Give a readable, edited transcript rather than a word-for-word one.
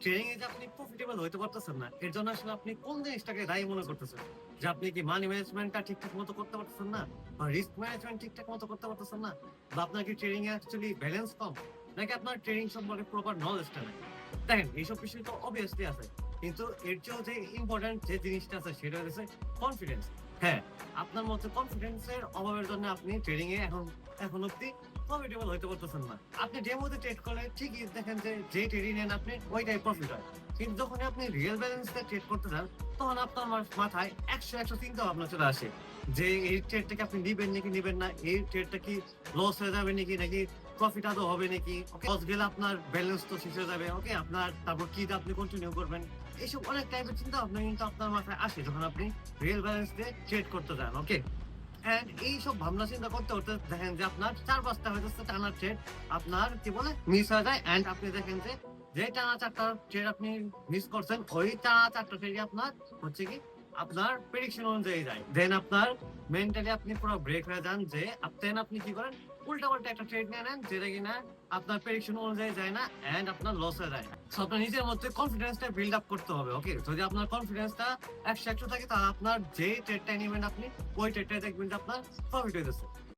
Trading এ যে আপনি profitable হইতে পারতেছেন না, এর জন্য আসলে আপনি কোন জিনিসটাকে দায়ী মনে করতেছেন? যে আপনি কি মানি ম্যানেজমেন্টটা ঠিকঠাক মতো করতে পারতেছেন না, বা রিস্ক ম্যানেজমেন্ট ঠিকঠাক মতো করতে পারতেছেন না, বা আপনার কি ট্রেডিং এ অ্যাকচুয়ালি ব্যালেন্স কম, নাকি আপনার ট্রেডিং সম্পর্কে প্রপার নলেজটা নাই? দেখেন, এইসব বিষয় তো অবভিয়াসলি আছে, কিন্তু এর চেয়েও যে ইম্পর্টেন্ট যে জিনিসটা আছে সেটা হচ্ছে কনফিডেন্স। হ্যাঁ, আপনার মধ্যে কনফিডেন্স এর অভাবের জন্য আপনি ট্রেডিং এ এখন অব্দি প্রফিটেবল হইতে পারতেছেন না। আপনি ডেমোতে ট্রেড করলে ঠিকই দেখেন যে ট্রেডিং নেন আপনি ওইটাই প্রফিট হয়, কিন্তু যখন আপনি রিয়েল ব্যালেন্স দিয়ে ট্রেড করতে যান, তখন আপনার মাথায় একশো চিন্তা ভাবনা চলে আসে যে এই ট্রেডটাকে আপনি নিবেন নাকি নিবেন না, এই ট্রেডটা কি লস হয়ে যাবে নাকি প্রফিট আদৌ হবে নাকি, লস গেলে আপনার ব্যালেন্স তো শেষ হয়ে যাবে, ওকে আপনার তারপর কি আপনি কন্টিনিউ করবেন। এইসব অনেক টাইপের চিন্তা ভাবনা কিন্তু আপনার মাথায় আসে যখন আপনি রিয়েল ব্যালেন্স দিয়ে ট্রেড করতে যান, ওকে। এন্ড এইসব ভাবনা চিন্তা করতে করতে দেখেন যে আপনার 4-5টা হয়ে যাচ্ছে টানা ট্রেড আপনার কি বলে মিস হয়ে যায়, এন্ড আপনি দেখেন যে টানা 4টা ট্রেড আপনি মিস করছেন, ওই টানা 4টা ট্রেডই আপনার হচ্ছে কি আপনার প্রেডিকশন অনুযায়ী যায়। দেন আপনার মেন্টালি আপনি পুরো ব্রেক হয়ে যান, যে আপনি কি করেন, উল্টা পাল্টা একটা ট্রেড নিয়ে নেন যেটা কিনা আপনার প্রেডিকশন অনুযায়ী যায় না, এন্ড আপনার লস হয়ে যায়। সো আপনার নিজের মধ্যে কনফিডেন্সটা বিল্ড আপ করতে হবে, ওকে। যদি আপনার কনফিডেন্সটা 100 থাকে, তাহলে আপনার যে ট্রেডটা নেবেন আপনি ওই ট্রেডটাই দেখবেন যে আপনার প্রফিট হইতেছে।